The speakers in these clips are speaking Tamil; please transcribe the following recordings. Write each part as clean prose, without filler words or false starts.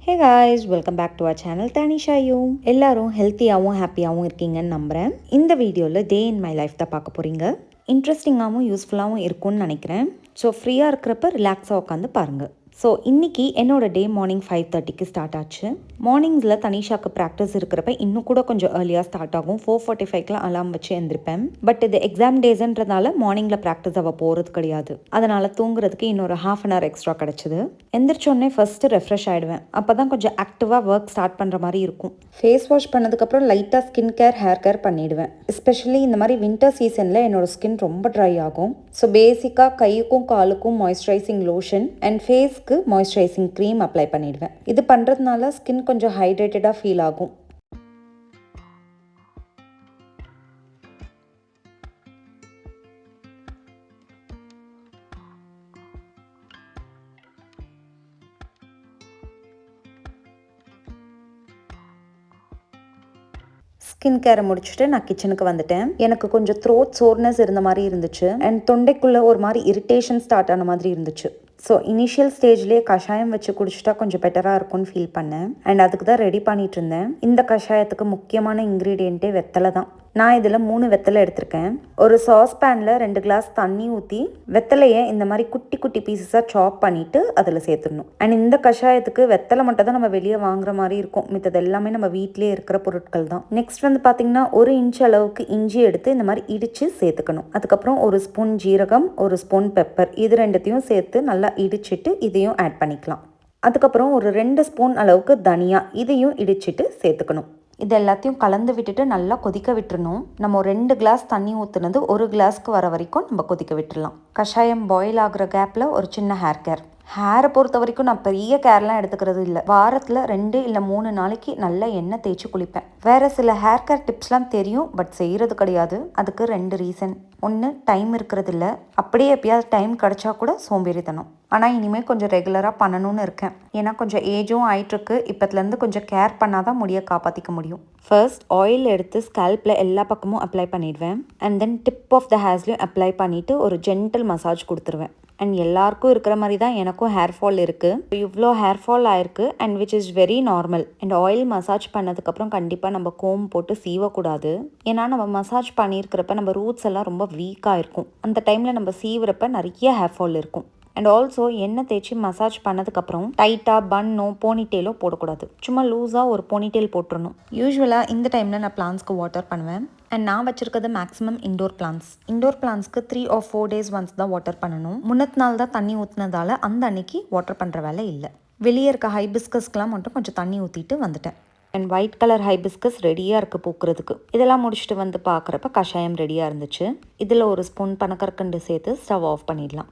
Hey guys, welcome back to our channel Tanisha you. எல்லாரும் ஹெல்த்தியாகவும் ஹாப்பியாகவும் இருக்கீங்கன்னு நம்புகிறேன். இந்த வீடியோவில் டே இன் மை லைஃப் தான் பார்க்க போகிறீங்க. இன்ட்ரெஸ்டிங்காகவும் யூஸ்ஃபுல்லாகவும் இருக்கும்னு நினைக்கிறேன். ஸோ ஃப்ரீயாக இருக்கிறப்ப ரிலாக்ஸாக உட்காந்து பாருங்கள். ஸோ இன்றைக்கி என்னோடய டே மார்னிங் 5:30க்கு ஸ்டார்ட் ஆச்சு. மார்னிங்ஸில் தனிஷாக்கு ப்ராக்டிஸ் இருக்கிறப்ப இன்னும் கூட கொஞ்சம் ஏர்லியாக ஸ்டார்ட் ஆகும். 4:45க்குலாம் அலாம் வச்சு எழுந்திருப்பேன். பட் இது எக்ஸாம் டேஸ்ன்றதால மார்னிங்கில் ப்ராக்டிஸ் அவள் போகிறது கிடையாது. அதனால் தூங்குறதுக்கு இன்னொரு ½ அன் ஹவர் எக்ஸ்ட்ரா கிடச்சிது. எந்திரிச்சோடனே ஃபஸ்ட்டு ரெஃப்ரெஷ் ஆகிடுவேன். அப்போ தான் கொஞ்சம் ஆக்டிவாக ஒர்க் ஸ்டார்ட் பண்ணுற மாதிரி இருக்கும். ஃபேஸ் வாஷ் பண்ணதுக்கப்புறம் லைட்டாக ஸ்கின் கேர், ஹேர் கேர் பண்ணிவிடுவேன். எஸ்பெஷலி இந்த மாதிரி வின்டர் சீசனில் என்னோடய ஸ்கின் ரொம்ப ட்ரை ஆகும். ஸோ பேசிக்காக கைக்கும் காலுக்கும் மாய்ஸ்சரைசிங் லோஷன் அண்ட் ஃபேஸ்க்கு மாய்ஸ்சரைசிங் க்ரீம் அப்ளை பண்ணிடுவேன். இது பண்ணுறதுனால ஸ்கின் கொஞ்சம் ஹைட்ரேட்டடாக ஃபீல் ஆகும். ஸ்கின் கேரை முடிச்சுட்டு நான் கிச்சனுக்கு வந்துட்டேன். எனக்கு கொஞ்சம் த்ரோட் சோர்னஸ் இருந்த மாதிரி இருந்துச்சு அண்ட் தொண்டைக்குள்ளே ஒரு மாதிரி இரிட்டேஷன் ஸ்டார்ட் ஆன மாதிரி இருந்துச்சு. ஸோ இனிஷியல் ஸ்டேஜ்லேயே கஷாயம் வச்சு குடிச்சிட்டா கொஞ்சம் பெட்டராக இருக்கும்னு ஃபீல் பண்ணேன். அண்ட் அதுக்கு தான் ரெடி பண்ணிட்டு இருந்தேன். இந்த கஷாயத்துக்கு முக்கியமான இன்க்ரீடியண்ட்டே வெத்தலை தான். நான் இதில் 3 வெத்தலை எடுத்திருக்கேன். ஒரு சாஸ் பேனில் 2 கிளாஸ் தண்ணி ஊற்றி வெத்தலையை இந்த மாதிரி குட்டி குட்டி பீசஸாக சாப் பண்ணிவிட்டு அதில் சேர்த்துடணும். அண்ட் இந்த கஷாயத்துக்கு வெத்தலை மட்டும் தான் நம்ம வெளியே வாங்குற மாதிரி இருக்கும். மித்தது எல்லாமே நம்ம வீட்டிலே இருக்கிற பொருட்கள் தான். நெக்ஸ்ட் வந்து பார்த்திங்கன்னா 1 இன்ச் அளவுக்கு இஞ்சி எடுத்து இந்த மாதிரி இடித்து சேர்த்துக்கணும். அதுக்கப்புறம் 1 ஸ்பூன் ஜீரகம், 1 ஸ்பூன் பெப்பர், இது ரெண்டுத்தையும் சேர்த்து நல்லா இடிச்சிட்டு இதையும் ஆட் பண்ணிக்கலாம். அதுக்கப்புறம் ஒரு 2 ஸ்பூன் அளவுக்கு தனியா, இதையும் இடிச்சிட்டு சேர்த்துக்கணும். இது எல்லாத்தையும் கலந்து விட்டுட்டு நல்லா கொதிக்க விட்டுறணும். நம்ம 2 கிளாஸ் தண்ணி ஊற்றுனது 1 கிளாஸ்க்கு வர வரைக்கும் நம்ம கொதிக்க விட்டுடலாம். கஷாயம் பாயில் ஆகுற கேப்பில் ஒரு சின்ன ஹேர் கேர். ஹேரை பொறுத்த வரைக்கும் நான் பெரிய கேர்லாம் எடுத்துக்கிறது இல்லை. வாரத்தில் 2 இல்லை 3 நாளைக்கு நல்லா எண்ணெய் தேய்ச்சி குளிப்பேன். வேறு சில ஹேர் கேர் டிப்ஸ்லாம் தெரியும், பட் செய்கிறது கிடையாது. அதுக்கு 2 ரீசன். ஒன்று, டைம் இருக்கிறது இல்லை. அப்படியே எப்பயாவது டைம் கிடச்சா கூட சோம்பேறித்தனம். ஆனால் இனிமேல் கொஞ்சம் ரெகுலராக பண்ணணும்னு இருக்கேன். ஏன்னா கொஞ்சம் ஏஜும் ஆயிட்டுருக்கு. இப்போத்துலேருந்து கொஞ்சம் கேர் பண்ணால் தான் முடியை காப்பாற்றிக்க முடியும். ஃபர்ஸ்ட் ஆயில் எடுத்து ஸ்கேல்பில் எல்லா பக்கமும் அப்ளை பண்ணிடுவேன். And then tip of the ஹேர்ஸ்லையும் அப்ளை பண்ணிவிட்டு ஒரு ஜென்டில் மசாஜ் கொடுத்துருவேன். அண்ட் எல்லாருக்கும் இருக்கிற மாதிரி தான் எனக்கும் ஹேர் ஃபால் இருக்குது. இவ்வளோ ஹேர் ஃபால் ஆயிருக்கு and which is very normal. And oil massage பண்ணதுக்கப்புறம் கண்டிப்பாக நம்ம கோம் போட்டு சீவக்கூடாது. ஏன்னா நம்ம மசாஜ் பண்ணியிருக்கிறப்ப நம்ம ரூட்ஸ் எல்லாம் ரொம்ப வீக்காக இருக்கும். அந்த டைமில் நம்ம சீவுறப்ப நிறைய ஹேர் ஃபால் இருக்கும். அண்ட் ஆல்சோ எண்ணெய் தேய்ச்சி மசாஜ் பண்ணதுக்கப்புறம் டைட்டாக பன்னோ போனிடெயிலோ போடக்கூடாது. சும்மா லூஸாக ஒரு போனிடெயில் போட்டுடணும். யூஸ்வலாக இந்த டைமில் நான் பிளான்ஸ்க்கு வாட்டர் பண்ணுவேன். அண்ட் நான் வச்சுருக்கிறது மேக்ஸிமம் இண்டோர் பிளான்ஸ். இண்டோர் பிளான்ஸ்க்கு 3 or 4 days ஒன்ஸ் தான் வாட்டர் பண்ணணும். முன்னத்து நாள் தான் தண்ணி ஊற்றினதால அந்த அன்னைக்கு வாட்டர் பண்ணுற வேலை இல்லை. வெளியே இருக்க ஹைபிஸ்கஸ்க்கெலாம் மட்டும் கொஞ்சம் தண்ணி ஊற்றிட்டு வந்துட்டேன். அண்ட் ஒயிட் கலர் ஹைபிஸ்கஸ் ரெடியாக இருக்குது பூக்கிறதுக்கு. இதெல்லாம் முடிச்சுட்டு வந்து பார்க்குறப்ப கஷாயம் ரெடியாக இருந்துச்சு. இதில் 1 ஸ்பூன் பனக்கற்கண்டு சேர்த்து ஸ்டவ் ஆஃப் பண்ணிடலாம்.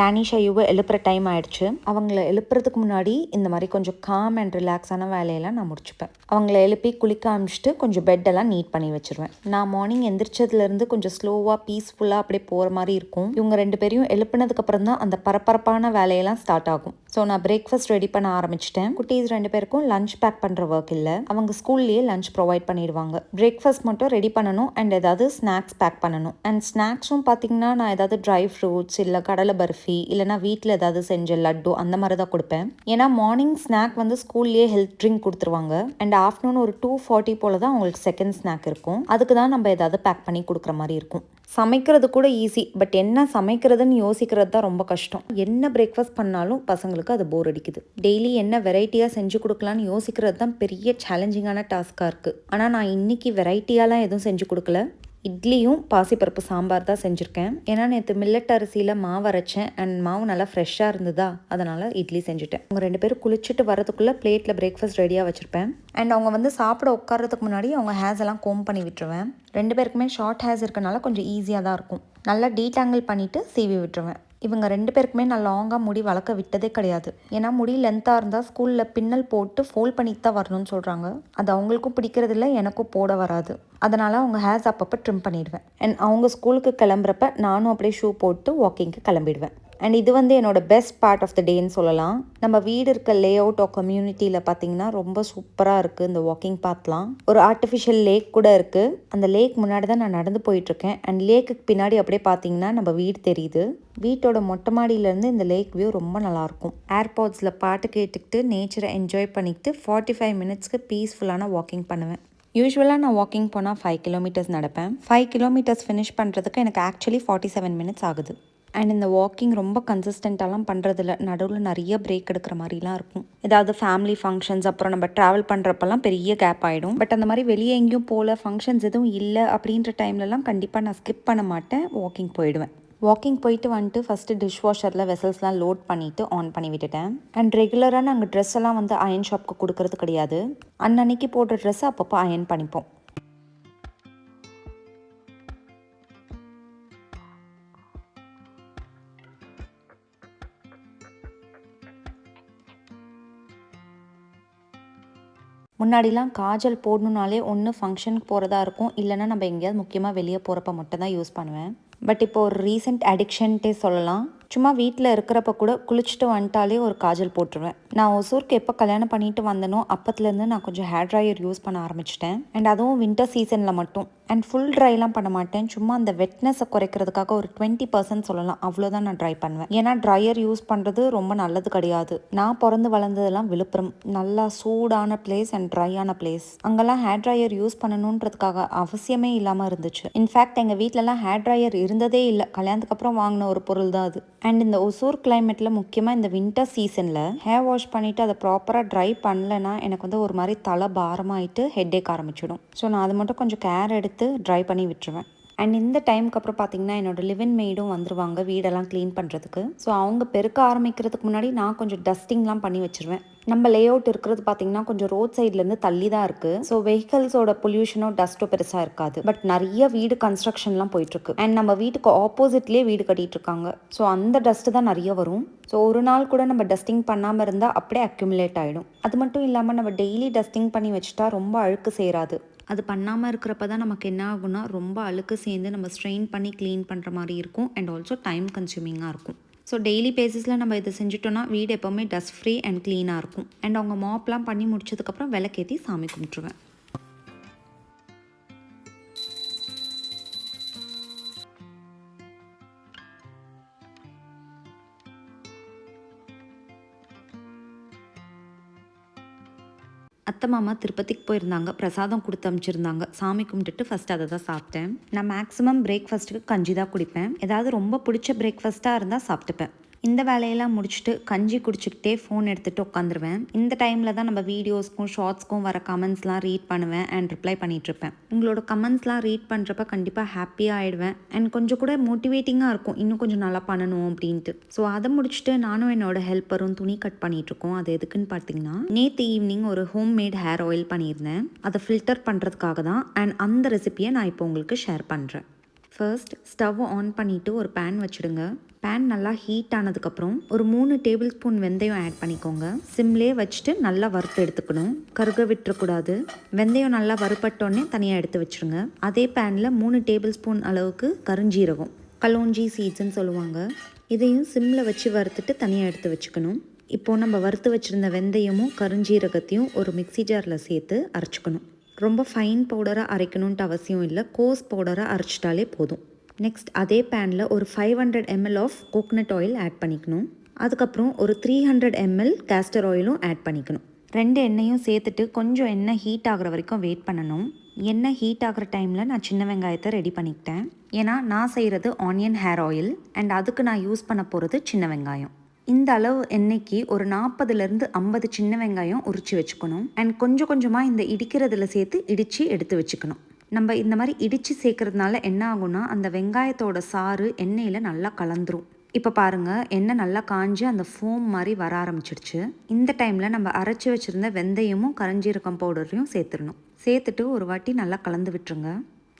டானிஷாயுவை எழுப்புற டைம் ஆயிடுச்சு. அவங்கள எழுப்புறதுக்கு முன்னாடி இந்த மாதிரி கொஞ்சம் காம் அண்ட் ரிலாக்ஸான வேலையெல்லாம் நான் முடிச்சுப்பேன். அவங்கள எழுப்பி குளிக்க ஆரம்பிச்சுட்டு கொஞ்சம் பெட்டெல்லாம் நீட் பண்ணி வச்சுருவேன். நான் மார்னிங் எந்திரிச்சதுலேருந்து கொஞ்சம் ஸ்லோவாக பீஸ்ஃபுல்லாக அப்படியே போகிற மாதிரி இருக்கும். இவங்க 2 பேரையும் எழுப்புனதுக்கப்புறம் தான் அந்த பரபரப்பான வேலையெல்லாம் ஸ்டார்ட் ஆகும். ஸோ நான் பிரேக்ஃபாஸ்ட் ரெடி பண்ண ஆரம்பிச்சிட்டேன். குட்டீஸ் 2 பேருக்கும் லஞ்ச் பேக் பண்ணுற ஒர்க் இல்லை. அவங்க ஸ்கூல்லேயே லஞ்ச் ப்ரொவைட் பண்ணிடுவாங்க. பிரேக்ஃபாஸ்ட் மட்டும் ரெடி பண்ணணும் அண்ட் ஏதாவது ஸ்நாக்ஸ் பேக் பண்ணணும். அண்ட் ஸ்நாக்ஸும் பார்த்தீங்கன்னா நான் ஏதாவது ட்ரை ஃப்ரூட்ஸ் இல்லை கடலை பர்ஃபி இல்லைனா வீட்டில் ஏதாவது செஞ்ச லட்டு அந்த மாதிரி தான் கொடுப்பேன். ஏன்னா மார்னிங் ஸ்நாக் வந்து ஸ்கூல்லேயே ஹெல்த் ட்ரிங்க் கொடுத்துருவாங்க. அண்ட் ஆஃப்டர்நூன் ஒரு 2:40 போல் தான் அவங்களுக்கு செகண்ட் ஸ்நாக் இருக்கும். அதுக்கு தான் நம்ம ஏதாவது பேக் பண்ணி கொடுக்குற மாதிரி இருக்கும். சமைக்கிறது கூட ஈஸி, பட் என்ன சமைக்கிறதுன்னு யோசிக்கிறது தான் ரொம்ப கஷ்டம். என்ன பிரேக்ஃபாஸ்ட் பண்ணாலும் பசங்களுக்கு அது போர் அடிக்குது. டெய்லி என்ன வெரைட்டியாக செஞ்சு கொடுக்கலான்னு யோசிக்கிறது தான் பெரிய சேலஞ்சிங்கான டாஸ்காக இருக்குது. ஆனால் நான் இன்னைக்கு வெரைட்டியாலாம் எதுவும் செஞ்சு கொடுக்கல. இட்லியும் பாசிப்பருப்பு சாம்பார் தான் செஞ்சுருக்கேன். ஏன்னா நேற்று மில்லட் அரிசியில் மாவு அரைச்சேன் அண்ட் மாவு நல்லா ஃப்ரெஷ்ஷாக இருந்ததா, அதனால் இட்லி செஞ்சுட்டேன். அவங்க 2 பேரும் குளிச்சுட்டு வரதுக்குள்ளே பிளேட்டில் பிரேக்ஃபாஸ்ட் ரெடியாக வச்சுருப்பேன். அண்ட் அவங்க வந்து சாப்பிட உட்காரதுக்கு முன்னாடி அவங்க ஹேர்ஸ் எல்லாம் கோம் பண்ணி விட்டுருவேன். 2 பேருக்குமே ஷார்ட் ஹேர்ஸ் இருக்கனால கொஞ்சம் ஈஸியாக தான் இருக்கும். நல்லா டீடாங்கிள் பண்ணிவிட்டு சீவி விட்டுருவேன். இவங்க 2 பேருக்குமே நான் லாங்காக முடி வளர்க்க விட்டதே கிடையாது. ஏன்னா முடி லென்த்தாக இருந்தால் ஸ்கூலில் பின்னல் போட்டு ஃபோல்ட் பண்ணிட்டு தான் வரணும்னு சொல்கிறாங்க. அது அவங்களுக்கும் பிடிக்கிறதில்ல, எனக்கும் போட வராது. அதனால் அவங்க ஹேர்ஸ் அப்பப்போ ட்ரிம் பண்ணிவிடுவேன். அண்ட் அவங்க ஸ்கூலுக்கு கிளம்புறப்ப நானும் அப்படியே ஷூ போட்டு வாக்கிங்க்கு கிளம்பிடுவேன். அண்ட் இது வந்து என்னோட பெஸ்ட் பார்ட் ஆஃப் த டேன்னு சொல்லலாம். நம்ம வீடு இருக்க லே அவுட் ஆஃப் கம்யூனிட்டியில் பார்த்தீங்கன்னா ரொம்ப சூப்பராக இருக்குது இந்த வாக்கிங் பாத்லாம். ஒரு ஆர்டிஃபிஷியல் லேக் கூட இருக்குது. அந்த லேக் முன்னாடி தான் நான் நடந்து போயிட்டுருக்கேன். அண்ட் லேக்குக்கு பின்னாடி அப்படியே பார்த்தீங்கன்னா நம்ம வீடு தெரியுது. வீட்டோட மொட்டை மாடியிலேருந்து இந்த லேக் வியூ ரொம்ப நல்லாயிருக்கும். ஏர்பாட்ஸில் பாட்டு கேட்டுக்கிட்டு நேச்சரை என்ஜாய் பண்ணிக்கிட்டு 45 மினிட்ஸ்க்கு பீஸ்ஃபுல்லான வாக்கிங் பண்ணுவேன். யூஸ்வலாக நான் வாக்கிங் போனால் 5 கிலோமீட்டர்ஸ் நடப்பேன். 5 கிலோமீட்டர்ஸ் ஃபினிஷ் பண்ணுறதுக்கு எனக்கு ஆக்சுவலி 47 மினிட்ஸ் ஆகுது. அண்ட் இந்த வாக்கிங் ரொம்ப கன்சிஸ்டண்ட்டாலாம் பண்ணுறதில்ல. நடுவில் நிறைய பிரேக் எடுக்கிற மாதிரிலாம் இருக்கும். ஏதாவது ஃபேமிலி ஃபங்க்ஷன்ஸ் அப்புறம் நம்ம ட்ராவல் பண்ணுறப்பெல்லாம் பெரிய கேப் ஆகிடும். பட் அந்த மாதிரி வெளியே எங்கேயும் போகல, ஃபங்க்ஷன்ஸ் எதுவும் இல்லை அப்படின்ற டைம்லலாம் கண்டிப்பாக நான் ஸ்கிப் பண்ண மாட்டேன், வாக்கிங் போயிடுவேன். வாக்கிங் போயிட்டு வந்துட்டு ஃபஸ்ட்டு டிஷ் வாஷரில் வெசல்ஸ்லாம் லோட் பண்ணிவிட்டு ஆன் பண்ணி விட்டுட்டேன். அண்ட் ரெகுலராக நாங்கள் ட்ரெஸ் எல்லாம் வந்து அயன் ஷாப்க்கு கொடுக்கறது கிடையாது. அன்னன்னைக்கு போடுற ட்ரெஸ்ஸை அப்பப்போ அயன் பண்ணிப்போம். முன்னாடிலாம் காஜல் போடணுன்னாலே ஒன்று ஃபங்க்ஷனுக்கு போகிறதா இருக்கும், இல்லைனா நம்ம எங்கேயாவது முக்கியமாக வெளியே போகிறப்ப மட்டும் தான் யூஸ் பண்ணுவேன். பட் இப்போ ஒரு ரீசெண்ட் அடிக்ஷன்ட்டே சொல்லலாம். சும்மா வீட்டில் இருக்கிறப்ப கூட குளிச்சுட்டு வந்துட்டாலே ஒரு காஜல் போட்டுருவேன். நான் ஒசூருக்கு எப்போ கல்யாணம் பண்ணிட்டு வந்தனோ அப்பத்துலேருந்து நான் கொஞ்சம் ஹேர் ட்ரையர் யூஸ் பண்ண ஆரம்பிச்சிட்டேன். அண்ட் அதுவும் வின்டர் சீசனில் மட்டும். அண்ட் ஃபுல் ட்ரைலாம் பண்ண மாட்டேன். சும்மா அந்த வெட்னஸை குறைக்கிறதுக்காக ஒரு 20% சொல்லலாம், அவ்வளோதான் நான் ட்ரை பண்ணுவேன். ஏன்னா ட்ரையர் யூஸ் பண்ணுறது ரொம்ப நல்லது கிடையாது. நான் பிறந்து வளர்ந்ததெல்லாம் விழுப்புரம், நல்லா சூடான பிளேஸ் அண்ட் ட்ரையான பிளேஸ். அங்கெல்லாம் ஹேர் ட்ரையர் யூஸ் பண்ணணுன்றதுக்காக அவசியமே இல்லாமல் இருந்துச்சு. இன்ஃபேக்ட் எங்கள் வீட்டிலலாம் ஹேர் ட்ரையர் இருந்ததே இல்லை. கல்யாணத்துக்கு அப்புறம் வாங்கின ஒரு பொருள் தான் அது. அண்ட் இந்த ஒசூர் கிளைமேட்டில் முக்கியமாக இந்த வின்டர் சீசனில் ஹேர் வாஷ் பண்ணிவிட்டு அதை ப்ராப்பராக ட்ரை பண்ணலைன்னா எனக்கு வந்து ஒரு மாதிரி தலை பாரமாயிட்டு ஹெட்டேக் ஆரம்பிச்சிடும். ஸோ நான் அது மட்டும் கொஞ்சம் கேர் எடுத்து ட்ரை பண்ணி விட்டுருவேன். அண்ட் இந்த டைமுக்கு அப்புறம் பார்த்தீங்கன்னா என்னோட லிவின் மெய்டும் வந்துருவாங்க வீடெல்லாம் க்ளீன் பண்ணுறதுக்கு. ஸோ அவங்க பெருக்க ஆரம்பிக்கிறதுக்கு முன்னாடி நான் கொஞ்சம் டஸ்டிங்லாம் பண்ணி வச்சுருவேன். நம்ம லே அவுட் இருக்கிறது பார்த்தீங்கன்னா கொஞ்சம் ரோட் சைட்லேருந்து தள்ளி தான் இருக்குது. ஸோ வெஹிக்கல்ஸோட பொல்யூஷனோ டஸ்ட்டோ பெருசாக இருக்காது. பட் நிறைய வீடு கன்ஸ்ட்ரக்ஷன்லாம் போயிட்டுருக்கு. அண்ட் நம்ம வீட்டுக்கு ஆப்போசிட்லேயே வீடு கட்டிகிட்டு இருக்காங்க. ஸோ அந்த டஸ்ட்டு தான் நிறைய வரும். ஸோ ஒரு நாள் கூட நம்ம டஸ்டிங் பண்ணாமல் இருந்தால் அப்படியே அக்யூமுலேட் ஆகிடும். அது மட்டும் இல்லாமல் நம்ம டெய்லி டஸ்டிங் பண்ணி வச்சுட்டா ரொம்ப அழுக்கு சேராது. அது பண்ணாமல் இருக்கிறப்ப தான் நமக்கு என்ன ஆகும்னா ரொம்ப அழுக்கு சேர்ந்து நம்ம ஸ்ட்ரெயின் பண்ணி க்ளீன் பண்ணுற மாதிரி இருக்கும். அண்ட் ஆல்சோ டைம் கன்சூமிங்காக இருக்கும். ஸோ டெய்லி பேசிஸில் நம்ம இதை செஞ்சுட்டோன்னா வீடு எப்போவுமே டஸ்ட் ஃப்ரீ அண்ட் க்ளீனாக இருக்கும். அண்ட் அவங்க மாப்லாம் பண்ணி முடிச்சதுக்கப்புறம் விளக்கேற்றி சாமி கும்பிட்டுருவேன். அத்தை மாமா திருப்பதிக்கு போயிருந்தாங்க, பிரசாதம் கொடுத்து அனுப்பிச்சிருந்தாங்க. சாமி கும்பிட்டுட்டு ஃபஸ்ட்டு அதை தான் சாப்பிட்டேன். நான் மேக்ஸிமம் பிரேக்ஃபாஸ்ட்டுக்கு கஞ்சி தான் குடிப்பேன். ஏதாவது ரொம்ப பிடிச்ச பிரேக்ஃபாஸ்ட்டாக இருந்தால் சாப்பிட்டுப்பேன். இந்த வேலையெல்லாம் முடிச்சுட்டு கஞ்சி குடிச்சிக்கிட்டே ஃபோன் எடுத்துகிட்டு உட்காந்துருவேன். இந்த டைமில் தான் நம்ம வீடியோஸ்க்கும் ஷார்ட்ஸ்க்கும் வர கமெண்ட்ஸ்லாம் ரீட் பண்ணுவேன் அண்ட் ரிப்ளை பண்ணிகிட்ருப்பேன். உங்களோட கமெண்ட்ஸ்லாம் ரீட் பண்ணுறப்ப கண்டிப்பாக ஹாப்பியாக ஆகிடுவேன். அண்ட் கொஞ்சம் கூட மோட்டிவேட்டிங்காக இருக்கும், இன்னும் கொஞ்சம் நல்லா பண்ணணும் அப்படின்ட்டு. ஸோ அதை முடிச்சுட்டு நானும் என்னோட ஹெல்ப்பரும் துணி கட் பண்ணிகிட்ருக்கோம். அது எதுக்குன்னு பார்த்தீங்கன்னா, நேற்று ஈவினிங் ஒரு ஹோம் மேட் ஹேர் ஆயில் பண்ணியிருந்தேன். அதை ஃபில்டர் பண்ணுறதுக்காக தான். அண்ட் அந்த ரெசிபியை நான் இப்போ உங்களுக்கு ஷேர் பண்ணுறேன். ஃபர்ஸ்ட் ஸ்டவ் ஆன் பண்ணிவிட்டு ஒரு பேன் வச்சுடுங்க. பேன் நல்லா ஹீட் ஆனதுக்கப்புறம் ஒரு 3 டேபிள் ஸ்பூன் வெந்தயம் ஆட் பண்ணிக்கோங்க. சிம்லேயே வச்சுட்டு நல்லா வறுத்து எடுத்துக்கணும், கருக விட்டுறக்கூடாது. வெந்தயம் நல்லா வறுப்பட்டோன்னே தனியாக எடுத்து வச்சுருங்க. அதே பேனில் 3 டேபிள் ஸ்பூன் அளவுக்கு கருஞ்சீரகம், கலோஞ்சி சீட்ஸ்ன்னு சொல்லுவாங்க, இதையும் சிம்மில் வச்சு வறுத்துட்டு தனியாக எடுத்து வச்சுக்கணும். இப்போது நம்ம வறுத்து வச்சுருந்த வெந்தயமும் கருஞ்சீரகத்தையும் ஒரு மிக்சி ஜாரில் சேர்த்து அரைச்சிக்கணும். ரொம்ப ஃபைன் பவுடராக அரைக்கணுன்ட்டு அவசியம் இல்லை, கோஸ் பவுடராக அரைச்சிட்டாலே போதும். நெக்ஸ்ட் அதே பேனில் ஒரு 500 ml of coconut oil add பண்ணிக்கணும். அதுக்கப்புறம் ஒரு 300 ml கேஸ்டர் ஆயிலும் ஆட் பண்ணிக்கணும். 2 எண்ணெயும் சேர்த்துட்டு கொஞ்சம் எண்ணெய் ஹீட் ஆகிற வரைக்கும் வெயிட் பண்ணணும். எண்ணெய் ஹீட் ஆகிற டைமில் நான் சின்ன வெங்காயத்தை ரெடி பண்ணிக்கிட்டேன். ஏன்னா நான் செய்கிறது ஆனியன் ஹேர் ஆயில் அண்ட் அதுக்கு நான் யூஸ் பண்ண போகிறது சின்ன வெங்காயம். இந்த அளவு எண்ணெய்க்கு ஒரு 40லேருந்து 50 சின்ன வெங்காயம் உரித்து வச்சுக்கணும். அண்ட் கொஞ்சம் கொஞ்சமாக இந்த இடிக்கிறதுல சேர்த்து இடித்து எடுத்து வச்சுக்கணும். நம்ம இந்த மாதிரி இடித்து சேர்க்கறதுனால என்ன ஆகும்னா அந்த வெங்காயத்தோட சாறு எண்ணெயில் நல்லா கலந்துரும். இப்போ பாருங்கள், எண்ணெய் நல்லா காஞ்சி அந்த ஃபோம் மாதிரி வர ஆரம்பிச்சிடுச்சு. இந்த டைமில் நம்ம அரைச்சி வச்சுருந்த வெந்தயமும் கருஞ்சீரகம் பவுடரையும் சேர்த்துடணும். சேர்த்துட்டு ஒரு வாட்டி நல்லா கலந்து விட்டுருங்க.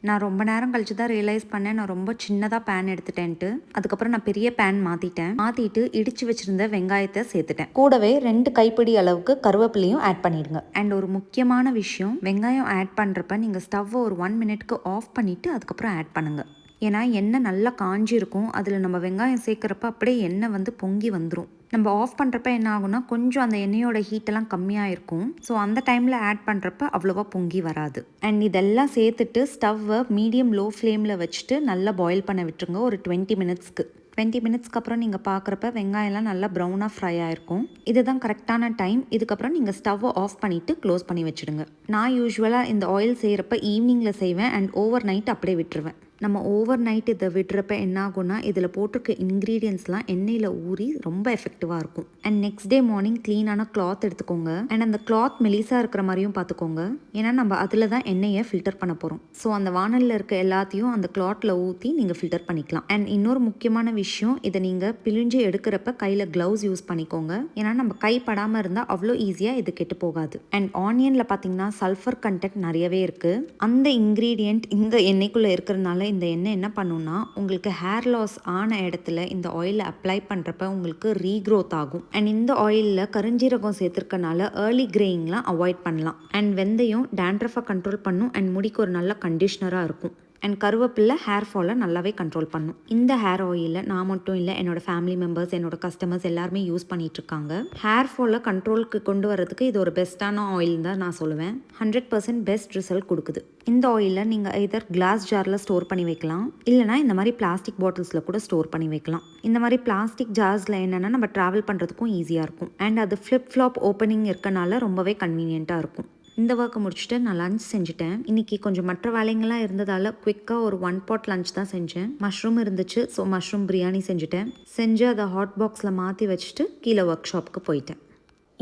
நான் ரொம்ப நேரம் கழிச்சு தான் ரியலைஸ் பண்ணேன் நான் ரொம்ப சின்னதாக பேன் எடுத்துட்டேன்ட்டு. அதுக்கப்புறம் நான் பெரிய பேன் மாற்றிட்டு இடித்து வச்சுருந்த வெங்காயத்தை சேர்த்துட்டேன். கூடவே 2 கைப்பிடி அளவுக்கு கருவேப்பிலையும் ஆட் பண்ணிடுங்க. அண்ட் ஒரு முக்கியமான விஷயம், வெங்காயம் ஆட் பண்ணுறப்ப நீங்கள் ஸ்டவ்வை ஒரு 1 மினிட்க்கு ஆஃப் பண்ணிவிட்டு அதுக்கப்புறம் ஆட் பண்ணுங்கள். ஏன்னா எண்ணெய் நல்லா காஞ்சி இருக்கும். அதில் நம்ம வெங்காயம் சேர்க்குறப்ப அப்படியே எண்ணெய் வந்து பொங்கி வந்துடும். நம்ம ஆஃப் பண்ணுறப்ப என்ன ஆகும்னா கொஞ்சம் அந்த எண்ணெயோட ஹீட்டெல்லாம் கம்மியாக இருக்கும். ஸோ அந்த டைமில் ஆட் பண்ணுறப்ப அவ்வளோவா பொங்கி வராது. அண்ட் இதெல்லாம் சேர்த்துட்டு ஸ்டவ்வை மீடியம் லோ ஃப்ளேமில் வச்சுட்டு நல்லா பாயில் பண்ண விட்டுருங்க ஒரு 20 மினிட்ஸ்க்கு. 20 மினிட்ஸ்க்கு அப்புறம் நீங்கள் பார்க்குறப்ப வெங்காயம்லாம் நல்லா ப்ரௌனாக ஃப்ரை ஆகிருக்கும். இதுதான் கரெக்டான டைம். இதுக்கப்புறம் நீங்கள் ஸ்டவ்வை ஆஃப் பண்ணிவிட்டு க்ளோஸ் பண்ணி வச்சுடுங்க. நான் யூஸ்வலாக இந்த ஆயில் செய்கிறப்ப ஈவினிங்கில் செய்வேன் அண்ட் ஓவர் நைட் அப்படியே விட்டுருவேன். நம்ம ஓவர் நைட் இதை விடுறப்ப என்ன ஆகும்னா இதில் போட்டிருக்க இன்க்ரீடியன்ஸ்லாம் எண்ணெயில் ஊறி ரொம்ப எஃபெக்டிவாக இருக்கும். அண்ட் நெக்ஸ்ட் டே மார்னிங் க்ளீனான கிளாத் எடுத்துக்கோங்க. அண்ட் அந்த கிளாத் மெலிசாக இருக்கிற மாதிரியும் பார்த்துக்கோங்க. ஏன்னா நம்ம அதில் தான் எண்ணெயை ஃபில்டர் பண்ண போகிறோம். ஸோ அந்த வானலில் இருக்க எல்லாத்தையும் அந்த கிளாத்தில் ஊற்றி நீங்கள் ஃபில்டர் பண்ணிக்கலாம். அண்ட் இன்னொரு முக்கியமான விஷயம், இதை நீங்கள் பிழிஞ்சு எடுக்கிறப்ப கையில் க்ளவுஸ் யூஸ் பண்ணிக்கோங்க. ஏன்னா நம்ம கை படாமல் இருந்தால் அவ்வளோ ஈஸியாக இது கெட்டு போகாது. அண்ட் ஆனியனில் பார்த்தீங்கன்னா சல்ஃபர் கண்டென்ட் நிறையவே இருக்குது. அந்த இன்க்ரீடியன்ட் இந்த எண்ணெய்க்குள்ளே இருக்கிறதுனால இந்த எண்ணெய் என்ன பண்ணுன்னா உங்களுக்கு ஹேர் லாஸ் ஆன இடத்துல இந்த ஆயிலை அப்ளை பண்ணுறப்ப உங்களுக்கு ரீக்ரோத் ஆகும். அண்ட் இந்த ஆயிலில் கருஞ்சீரகம் சேர்த்துருக்கனால ஏர்லி கிரேயிங்லாம் அவாய்ட் பண்ணலாம். அண்ட் வெந்தயம் டேண்ட்ரஃபை கண்ட்ரோல் பண்ணும் அண்ட் முடிக்கு ஒரு நல்ல கண்டிஷ்னராக இருக்கும். அண்ட் கருவேப்பிலை ஹேர் ஃபாலை நல்லாவே கண்ட்ரோல் பண்ணும். இந்த ஹேர் ஆயிலில் நான் மட்டும் இல்லை, என்னோடய ஃபேமிலி மெம்பர்ஸ், என்னோடய கஸ்டமர்ஸ் எல்லாருமே யூஸ் பண்ணிகிட்ருக்காங்க. ஹேர் ஃபாலை கண்ட்ரோலுக்கு கொண்டு வரதுக்கு இது ஒரு பெஸ்ட்டான ஆயில் தான் நான் சொல்லுவேன். 100% பெஸ்ட் ரிசல்ட் கொடுக்குது. இந்த ஆயிலை நீங்கள் எதர் கிளாஸ் ஜாரில் ஸ்டோர் பண்ணி வைக்கலாம், இல்லைனா இந்த மாதிரி பிளாஸ்டிக் பாட்டில்ஸில் கூட ஸ்டோர் பண்ணி வைக்கலாம். இந்த மாதிரி பிளாஸ்டிக் ஜார்ஸில் என்னென்னா நம்ம ட்ராவல் பண்ணுறதுக்கும் ஈஸியாக இருக்கும். அண்ட் அது ஃப்ளிப் ஃப்ளாப் ஓப்பனிங் இருக்கனால ரொம்பவே கன்வீனியண்ட்டாக இருக்கும். இந்த ஒர்க்கை முடிச்சுட்டு நான் லஞ்ச் செஞ்சுட்டேன். இன்றைக்கி கொஞ்சம் மற்ற வேலைங்கள்லாம் இருந்ததால் குவிக்காக ஒரு 1 pot லஞ்ச் தான் செஞ்சேன். மஷ்ரூம் இருந்துச்சு, ஸோ மஷ்ரூம் பிரியாணி செஞ்சு அதை ஹாட் பாக்ஸில் மாற்றி வச்சுட்டு கீழே ஒர்க் ஷாப்புக்கு போயிட்டேன்.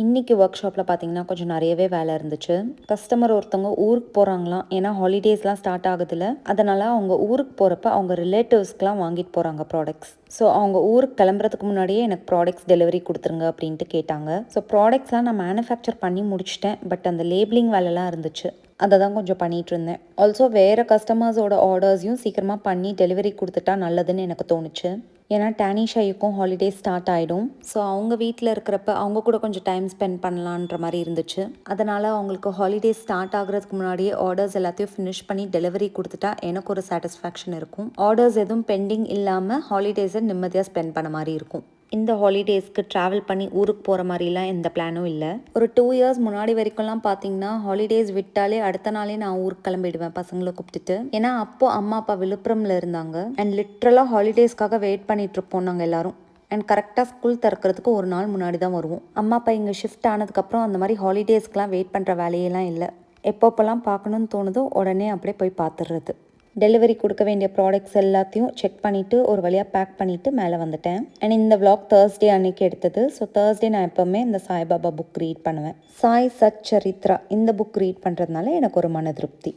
இன்றைக்கி ஒர்க் ஷாப்பில் பார்த்தீங்கன்னா கொஞ்சம் நிறையவே வேலை இருந்துச்சு. கஸ்டமர் ஒருத்தவங்க ஊருக்கு போகிறாங்களாம். ஏன்னா ஹாலிடேஸ்லாம் ஸ்டார்ட் ஆகுதுல்ல, அதனால் அவங்க ஊருக்கு போகிறப்ப அவங்க ரிலேட்டிவ்ஸ்க்கெலாம் வாங்கிட்டு போகிறாங்க ப்ராடக்ட்ஸ். ஸோ அவங்க ஊருக்கு கிளம்புறதுக்கு முன்னாடியே எனக்கு ப்ராடக்ட்ஸ் டெலிவரி கொடுத்துருங்க அப்படின்ட்டு கேட்டாங்க. ஸோ ப்ராடக்ட்ஸ்லாம் நான் மேனுஃபேக்சர் பண்ணி முடிச்சிட்டேன். பட் அந்த லேபிளிங் வேலைலாம் இருந்துச்சு, அதை தான் கொஞ்சம் பண்ணிகிட்டு இருந்தேன். ஆல்சோ வேறு கஸ்டமர்ஸோட ஆர்டர்ஸையும் சீக்கிரமாக பண்ணி டெலிவரி கொடுத்துட்டா நல்லதுன்னு எனக்கு தோணுச்சு. ஏன்னா டானிஷாய்க்கும் ஹாலிடேஸ் ஸ்டார்ட் ஆகிடும். ஸோ அவங்க வீட்டில் இருக்கிறப்ப அவங்க கூட கொஞ்சம் டைம் ஸ்பெண்ட் பண்ணலான்ற மாதிரி இருந்துச்சு. அதனால் அவங்களுக்கு ஹாலிடேஸ் ஸ்டார்ட் ஆகிறதுக்கு முன்னாடியே ஆர்டர்ஸ் எல்லாத்தையும் ஃபினிஷ் பண்ணி டெலிவரி கொடுத்துட்டா எனக்கு ஒரு சாட்டிஸ்ஃபேக்ஷன் இருக்கும். ஆர்டர்ஸ் எதுவும் பெண்டிங் இல்லாமல் ஹாலிடேஸை நிம்மதியாக ஸ்பெண்ட் பண்ண மாதிரி இருக்கும். இந்த ஹாலிடேஸ்க்கு ட்ராவல் பண்ணி ஊருக்கு போகிற மாதிரிலாம் எந்த பிளானும் இல்லை. ஒரு 2 years முன்னாடி வரைக்கும்லாம் பார்த்தீங்கன்னா ஹாலிடேஸ் விட்டாலே அடுத்த நாளே நான் ஊருக்கு கிளம்பிடுவேன் பசங்களை கூப்பிட்டுட்டு. ஏன்னா அப்போது அம்மா அப்பா விழுப்புரமில் இருந்தாங்க. அண்ட் லிட்ரலாக ஹாலிடேஸ்க்காக வெயிட் பண்ணிட்டு இருப்போம் நாங்கள் எல்லாரும். அண்ட் கரெக்டாக ஸ்கூல் திறக்கிறதுக்கு ஒரு நாள் முன்னாடி தான் வருவோம். அம்மா அப்பா இங்கே ஷிஃப்ட் ஆனதுக்கப்புறம் அந்த மாதிரி ஹாலிடேஸ்க்கெலாம் வெயிட் பண்ணுற வேலையெல்லாம் இல்லை. எப்பப்போலாம் பார்க்கணுன்னு தோணுதோ உடனே அப்படியே போய் பார்த்துடுறது. டெலிவரி கொடுக்க வேண்டிய ப்ராடக்ட்ஸ் எல்லாத்தையும் செக் பண்ணிவிட்டு ஒரு வழியாக பேக் பண்ணிவிட்டு மேலே வந்துட்டேன். அண்ட் இந்த vlog Thursday அன்னைக்கு எடுத்தது. ஸோ Thursday நான் எப்போவுமே இந்த சாய்பாபா புக் ரீட் பண்ணுவேன். சாய் சச் சரித்ரா இந்த புக் ரீட் பண்ணுறதுனால எனக்கு ஒரு மன திருப்தி.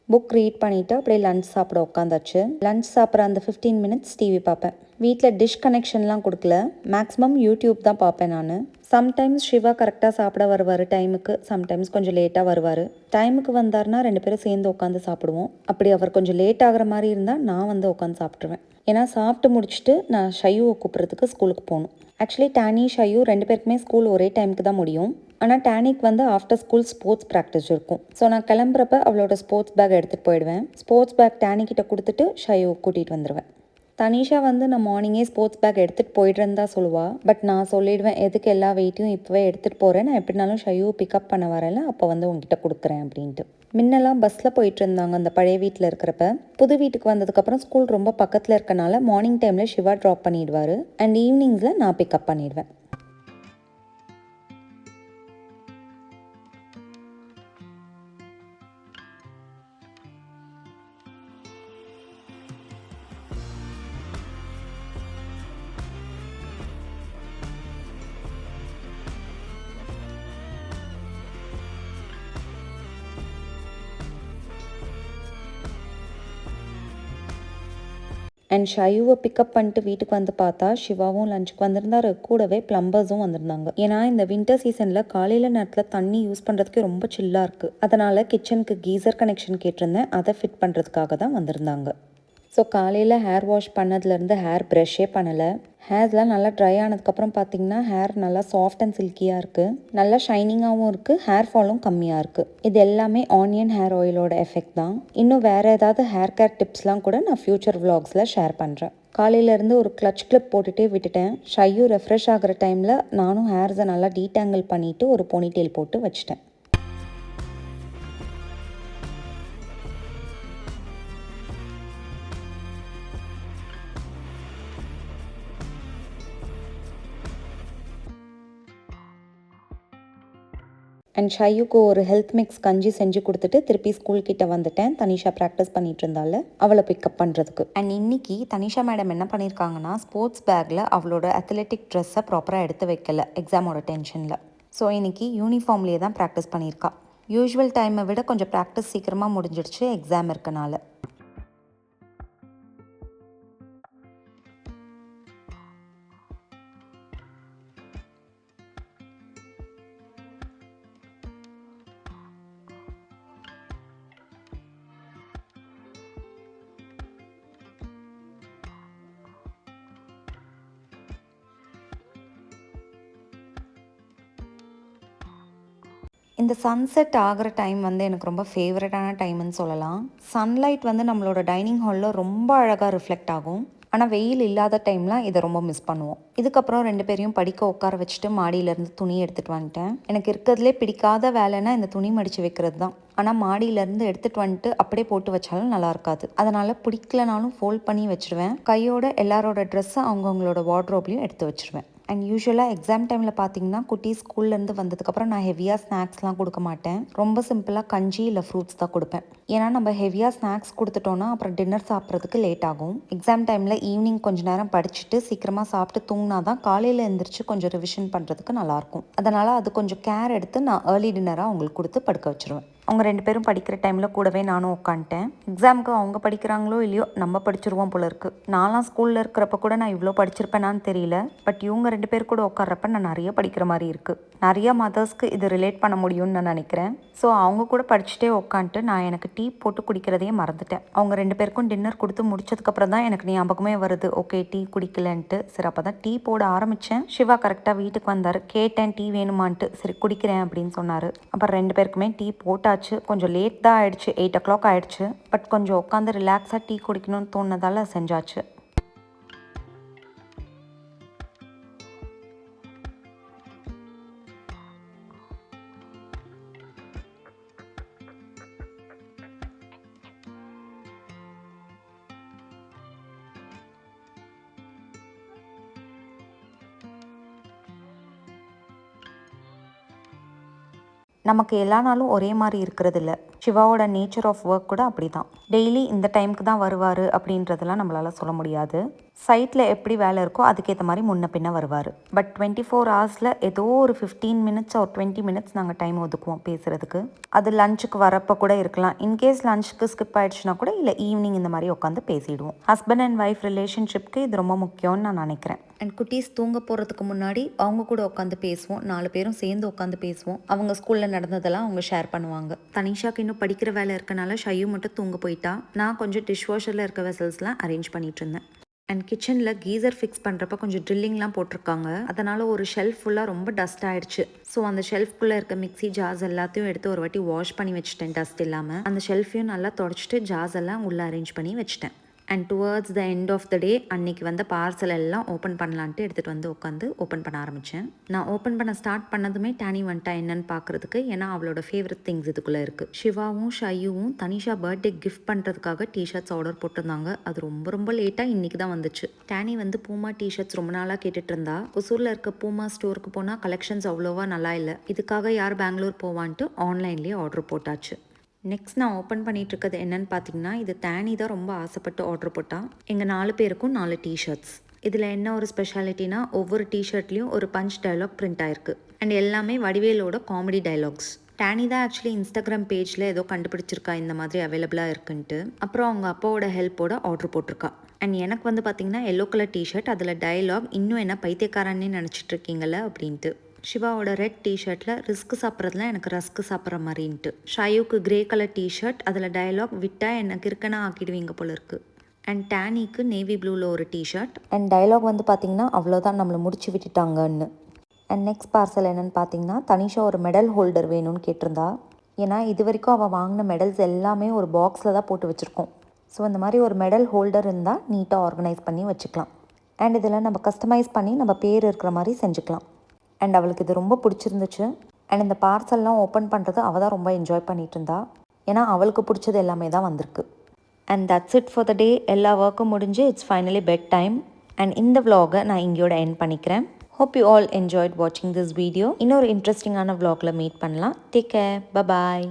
புக் ரீட் பண்ணிவிட்டு அப்படியே லஞ்ச் சாப்பிட உட்காந்தாச்சு. லஞ்ச் சாப்பிட்ற அந்த 15 minutes டிவி பார்ப்பேன். வீட்டில் டிஷ் கனெக்ஷன்லாம் கொடுக்கல, மேக்ஸிமம் யூடியூப் தான் பார்ப்பேன் நான். சம்டைம்ஸ் சிவா கரெக்டாக சாப்பிட வருவார் டைமுக்கு, சம்டைம்ஸ் கொஞ்சம் லேட்டாக வருவார். டைமுக்கு வந்தார்னா 2 பேரும் சேர்ந்து உட்காந்து சாப்பிடுவோம். அப்படி அவர் கொஞ்சம் லேட் ஆகிற மாதிரி இருந்தால் நான் வந்து உட்காந்து சாப்பிட்ருவேன். ஏன்னா சாப்பிட்டு முடிச்சுட்டு நான் ஷையுவை கூப்பிட்றதுக்கு ஸ்கூலுக்கு போகணும். ஆக்சுவலி டானி ஷையு 2 பேருக்குமே ஸ்கூல் ஒரே டைமுக்கு தான் முடியும். ஆனால் டானிக்கு வந்து ஆஃப்டர் ஸ்கூல் ஸ்போர்ட்ஸ் ப்ராக்டிஸ் இருக்கும். ஸோ நான் கிளம்புறப்ப அவளோட ஸ்போர்ட்ஸ் பேக் எடுத்துகிட்டு போயிடுவேன். ஸ்போர்ட்ஸ் பேக் டானிக்கிட்ட கொடுத்துட்டு ஷையுவை கூட்டிகிட்டு வந்துடுவேன். தனிஷா வந்து நான் மார்னிங்கே ஸ்போர்ட்ஸ் பேக் எடுத்துகிட்டு போய்ட்றேன்னு தான் சொல்லுவாள். பட் நான் சொல்லிடுவேன், எதுக்கு எல்லா வெயிட்டையும் இப்போவே எடுத்துகிட்டு போகிறேன், நான் எப்படினாலும் ஷையு பிக்கப் பண்ண வரல, அப்போ வந்து உங்ககிட்ட கொடுக்குறேன் அப்படின்ட்டு. முன்னெல்லாம் பஸ்ஸில் போயிட்டு இருந்தாங்க அந்த பழைய வீட்டில் இருக்கிறப்ப. புது வீட்டுக்கு வந்ததுக்கப்புறம் ஸ்கூல் ரொம்ப பக்கத்தில் இருக்கனால மார்னிங் டைமில் சிவா ட்ராப் பண்ணிடுவார் அண்ட் ஈவினிங்ஸில் நான் பிக்கப் பண்ணிடுவேன். அண்ட் ஷையுவை பிக்கப் பண்ணிட்டு வீட்டுக்கு வந்து பார்த்தா சிவாவும் லஞ்சுக்கு வந்திருந்தாரு, கூடவே ப்ளம்பர்ஸும் வந்திருந்தாங்க. ஏன்னா இந்த வின்டர் சீசனில் காலையில் நேரத்தில் தண்ணி யூஸ் பண்ணுறதுக்கு ரொம்ப சில்லாக இருக்குது. அதனால் கிச்சனுக்கு கீசர் கனெக்ஷன் கேட்டிருந்தேன், அதை ஃபிட் பண்ணுறதுக்காக தான் வந்திருந்தாங்க. ஸோ காலையில் ஹேர் வாஷ் பண்ணதுலேருந்து ஹேர் ப்ரஷ்ஷே பண்ணலை. ஹேர்ஸ்லாம் நல்லா ட்ரை ஆனதுக்கப்புறம் பார்த்திங்கன்னா ஹேர் நல்லா சாஃப்ட் அண்ட் சில்கியாக இருக்குது, நல்லா ஷைனிங்காகவும் இருக்குது, ஹேர் ஃபாலும் கம்மியாக இருக்குது. இது எல்லாமே ஆனியன் ஹேர் ஆயிலோட எஃபெக்ட் தான். இன்னும் வேறு ஏதாவது ஹேர் கேர் டிப்ஸ்லாம் கூட நான் ஃப்யூச்சர் விலாக்ஸில் ஷேர் பண்ணுறேன். காலையிலேருந்து ஒரு கிளச் கிளிப் போட்டுகிட்டே விட்டுட்டேன். ஷையும் ரெஃப்ரெஷ் ஆகிற டைமில் நானும் ஹேர்ஸை நல்லா டீடாங்கிள் பண்ணிவிட்டு ஒரு போனிடெயில் போட்டு வச்சுட்டேன். அண்ட் ஷையுக்கு ஒரு ஹெல்த் மிக்ஸ் கஞ்சி செஞ்சு கொடுத்துட்டு திருப்பி ஸ்கூல் கிட்ட வந்துட்டேன். தனிஷா ப்ராக்டிஸ் பண்ணிட்டு இருந்தால அவளை பிக்கப் பண்ணுறதுக்கு. அண்ட் இன்னைக்கு தனிஷா மேடம் என்ன பண்ணியிருக்காங்கன்னா, ஸ்போர்ட்ஸ் பேக்கில் அவளோட அத்லெட்டிக் ட்ரெஸ்ஸை ப்ராப்பராக எடுத்து வைக்கல எக்ஸாமோட டென்ஷனில். ஸோ இன்னைக்கு யூனிஃபார்ம்லேயே தான் ப்ராக்டிஸ் பண்ணியிருக்கா. யூஸ்வல் டைமை விட கொஞ்சம் ப்ராக்டிஸ் சீக்கிரமாக முடிஞ்சிடுச்சு எக்ஸாம் இருக்கனால. இந்த சன்செட் ஆகிற டைம் வந்து எனக்கு ரொம்ப ஃபேவரட்டான டைம்னு சொல்லலாம். சன்லைட் வந்து நம்மளோட டைனிங் ஹாலில் ரொம்ப அழகாக ரிஃப்ளெக்ட் ஆகும். ஆனால் வெயில் இல்லாத டைம்லாம் இதை ரொம்ப மிஸ் பண்ணுவோம். இதுக்கப்புறம் 2 பேரையும் படிக்க உட்கார வச்சுட்டு மாடியிலேருந்து துணி எடுத்துகிட்டு வந்துட்டேன். எனக்கு இருக்கிறதுலே பிடிக்காத வேலைன்னா இந்த துணி மடித்து வைக்கிறது தான். ஆனால் மாடியிலேருந்து எடுத்துகிட்டு வந்துட்டு அப்படியே போட்டு வச்சாலும் நல்லா இருக்காது. அதனால் பிடிக்கலனாலும் ஃபோல்ட் பண்ணி வச்சுருவேன். கையோட எல்லாரோட ட்ரெஸ்ஸை அவங்கவுங்களோட வார்ட்ரோப்லையும் எடுத்து வச்சுருவேன். அண்ட் யூஸ்வலாக எக்ஸாம் டைமில் பார்த்தீங்கன்னா குட்டி ஸ்கூல்லேருந்து வந்ததுக்கப்புறம் நான் ஹெவியாக ஸ்நாக்ஸ்லாம் கொடுக்க மாட்டேன். ரொம்ப சிம்பிளாக கஞ்சி இல்லை ஃப்ரூட்ஸ் தான் கொடுப்பேன். ஏன்னா நம்ம ஹெவியாக ஸ்நாக்ஸ் கொடுத்துட்டோன்னா அப்புறம் டின்னர் சாப்பிட்றதுக்கு லேட் ஆகும். எக்ஸாம் டைமில் ஈவினிங் கொஞ்சம் நேரம் படிச்சுட்டு சீக்கிரமாக சாப்பிட்டு தூங்கினா தான் காலையில் எழுந்திரிச்சு கொஞ்சம் ரிவிஷன் பண்ணுறதுக்கு நல்லாயிருக்கும். அதனால் அது கொஞ்சம் கேர் எடுத்து நான் ஏர்லி டின்னராக அவங்களுக்கு கொடுத்து படுக்க வச்சுருவேன். அவங்க 2 பேரும் படிக்கிற டைமில் கூடவே நானும் உட்காந்துட்டேன். எக்ஸாமுக்கு அவங்க படிக்கிறாங்களோ இல்லையோ நம்ம படிச்சிருவோம் போல இருக்குது. நான்லாம் ஸ்கூலில் இருக்கிறப்ப கூட நான் இவ்வளோ படிச்சிருப்பேனான்னு தெரியல. பட் இவங்க 2 பேர் கூட உட்கார்றப்ப நான் நிறைய படிக்கிற மாதிரி இருக்குது. நிறைய மதர்ஸ்க்கு இது ரிலேட் பண்ண முடியும்னு நான் நினைக்கிறேன். ஸோ அவங்க கூட படிச்சுட்டே உட்காந்துட்டு நான் எனக்கு டீ போட்டு குடிக்கிறதையே மறந்துட்டேன். அவங்க 2 பேருக்கும் டின்னர் கொடுத்து முடிச்சதுக்கப்புறம் தான் எனக்கு ஞாபகமே வருது, ஓகே டீ குடிக்கலன்ட்டு. சரி அப்போ தான் டீ போட ஆரம்பித்தேன். சிவா கரெக்டாக வீட்டுக்கு வந்தார். கேட்டேன் டீ வேணுமான்ட்டு. சரி குடிக்கிறேன் அப்படின்னு சொன்னார். அப்புறம் 2 பேருக்குமே டீ போட்டாச்சு. கொஞ்சம் லேட் தான் ஆயிடுச்சு, 8 o'clock ஆயிடுச்சு. பட் கொஞ்சம் உட்காந்து ரிலாக்ஸாக டீ குடிக்கணும்னு தோணுனதால செஞ்சாச்சு. நமக்கு எல்லா நாளும் ஒரே மாதிரி இருக்கிறது இல்லை. சிவாவோட நேச்சர் ஆஃப் ஒர்க் கூட அப்படி தான். டெய்லி இந்த டைமுக்கு தான் வருவார் அப்படின்றதெல்லாம் நம்மளால் சொல்ல முடியாது. சைட்டில் எப்படி வேலை இருக்கோ அதுக்கேற்ற மாதிரி முன்ன பின்ன வருவார். பட் 24 ஹவர்ஸில் ஏதோ ஒரு 15 மினிட்ஸ் ஒரு 20 மினிட்ஸ் நாங்கள் டைம் ஒதுக்குவோம் பேசுகிறதுக்கு. அது லஞ்சுக்கு வரப்போ கூட இருக்கலாம். இன்கேஸ் லஞ்சுக்கு ஸ்கிப் ஆகிடுச்சுன்னா கூட இல்லை ஈவினிங் இந்த மாதிரி உட்காந்து பேசிடுவோம். ஹஸ்பண்ட் அண்ட் ஒய்ஃப் ரிலேஷன்ஷிப்க்கு இது ரொம்ப முக்கியம்னு நான் நினைக்கிறேன். அண்ட் குட்டீஸ் தூங்க போகிறதுக்கு முன்னாடி அவங்க கூட உட்காந்து பேசுவோம். 4 பேரும் சேர்ந்து உட்காந்து பேசுவோம். அவங்க ஸ்கூலில் நடந்ததெல்லாம் அவங்க ஷேர் பண்ணுவாங்க. தனிஷாக்கு இன்னும் படிக்கிற வேலை இருக்கனால ஷையு மட்டும் தூங்க போயிட்டா. நான் கொஞ்சம் டிஷ் வாஷரில் இருக்க வெசல்ஸ்லாம் அரேஞ்ச் பண்ணிட்டு இருந்தேன். அண்ட் கிச்சனில் கீசர் ஃபிக்ஸ் பண்ணுறப்ப கொஞ்சம் ட்ரில்லிங்லாம் போட்டிருக்காங்க. அதனால் ஒரு ஷெல்ஃப் ஃபுல்லாக ரொம்ப டஸ்ட் ஆகிடுச்சு. ஸோ அந்த ஷெல்ஃப்குள்ளே இருக்க மிக்ஸி ஜார்ஸ் எல்லாத்தையும் எடுத்து ஒரு வாட்டி வாஷ் பண்ணி வச்சுட்டேன் டஸ்ட் இல்லாமல். அந்த ஷெல்ஃபையும் நல்லா தொடச்சிட்டு ஜார்ஸ் எல்லாம் உள்ளே அரேஞ்ச் பண்ணி வச்சுட்டேன். And towards the end of the day அன்னைக்கு வந்த பார்சல் எல்லாம் ஓப்பன் பண்ணலான்ட்டு எடுத்துகிட்டு வந்து உட்காந்து ஓப்பன் பண்ண ஆரம்பித்தேன். நான் ஓப்பன் பண்ண ஸ்டார்ட் பண்ணதுமே டேனி வந்துட்டா என்னன்னு பார்க்குறதுக்கு. ஏன்னா அவளோட ஃபேவரட் திங்ஸ் இதுக்குள்ளே இருக்குது. சிவாவும் ஷையுவும் தனிஷா பர்த்டே கிஃப்ட் பண்ணுறதுக்காக டிஷர்ட்ஸ் ஆர்டர் போட்டிருந்தாங்க. அது ரொம்ப லேட்டாக இன்றைக்கி தான் வந்துச்சு. டேனி வந்து பூமா டிஷர்ட்ஸ் ரொம்ப நாளாக கேட்டுட்டு இருந்தா. ஒசூரில் இருக்க பூமா ஸ்டோருக்கு போனால் கலெக்ஷன்ஸ் அவ்வளோவா நல்லா இல்லை. இதுக்காக யார் பெங்களூர் போவான்ட்டு ஆன்லைன்லேயே ஆர்டர் போட்டாச்சு. நெக்ஸ்ட் நான் ஓப்பன் பண்ணிகிட்டு இருக்கிறது என்னென்னு பார்த்தீங்கன்னா, இது டேனி தான் ரொம்ப ஆசைப்பட்டு ஆர்டர் போட்டால். எங்கள் 4 பேருக்கும் 4 டிஷர்ட்ஸ். இதில் என்ன ஒரு ஸ்பெஷாலிட்டினா, ஒவ்வொரு டிஷர்ட்லேயும் ஒரு பஞ்ச் டைலாக் பிரிண்ட் ஆயிருக்கு. அண்ட் எல்லாமே வடிவேலோட காமெடி டைலாக்ஸ். டேனி தான் ஆக்சுவலி இன்ஸ்டாகிராம் பேஜில் ஏதோ கண்டுபிடிச்சிருக்கா இந்த மாதிரி அவைலபிளாக இருக்குன்ட்டு. அப்புறம் அவங்க அப்பாவோட ஹெல்ப்போட ஆர்டர் போட்டிருக்கா. அண்ட் எனக்கு வந்து பார்த்திங்கன்னா எல்லோ கலர் டிஷர்ட், அதில் டைலாக் இன்னும் என்ன பைத்தியக்காரன்னே நினச்சிட்டு இருக்கீங்களே அப்படின்ட்டு. சிவாவோட ரெட் டிஷர்ட்டில் ரிஸ்க் சாப்பிட்றதுலாம் எனக்கு ரஸ்க்கு சாப்பிட்ற மாதிரின்ட்டு. ஷாயுக்கு கிரே கலர் டிஷர்ட், அதில் டயலாக் விட்டால் எனக்கு இருக்கனா ஆக்கிடுவீங்க போல இருக்குது. அண்ட் டேனிக்கு நேவி ப்ளூவில் ஒரு டிஷர்ட். அண்ட் டயலாக் வந்து பார்த்திங்கன்னா அவ்வளோதான், நம்மளை முடிச்சு விட்டுட்டாங்கன்னு. அண்ட் நெக்ஸ்ட் பார்சல் என்னென்னு பார்த்தீங்கன்னா, தனிஷா ஒரு மெடல் ஹோல்டர் வேணும்னு கேட்டிருந்தா. ஏன்னா இது வரைக்கும் அவள் வாங்கின மெடல்ஸ் எல்லாமே ஒரு பாக்ஸில் தான் போட்டு வச்சுருக்கோம். ஸோ இந்த மாதிரி ஒரு மெடல் ஹோல்டர் இருந்தால் நீட்டாக ஆர்கனைஸ் பண்ணி வச்சுக்கலாம். அண்ட் இதில் நம்ம கஸ்டமைஸ் பண்ணி நம்ம பேர் இருக்கிற மாதிரி செஞ்சுக்கலாம். அண்ட் அவளுக்கு இது ரொம்ப பிடிச்சிருந்துச்சு. அண்ட் இந்த பார்சல்லாம் ஓப்பன் பண்ணுறது அவள் தான் ரொம்ப என்ஜாய் பண்ணிகிட்டு இருந்தா. ஏன்னா அவளுக்கு பிடிச்சது எல்லாமே தான் வந்திருக்கு. And that's it for the day. எல்லா ஒர்க்கும் முடிஞ்சு it's finally bedtime. And இந்த vlog-ஐ நான் இங்கேயோட எண்ட் பண்ணிக்கிறேன். Hope you all enjoyed watching this video. இன்னொரு இன்ட்ரெஸ்டிங்கான vlog-ல மீட் பண்ணலாம். Take care. Bye bye.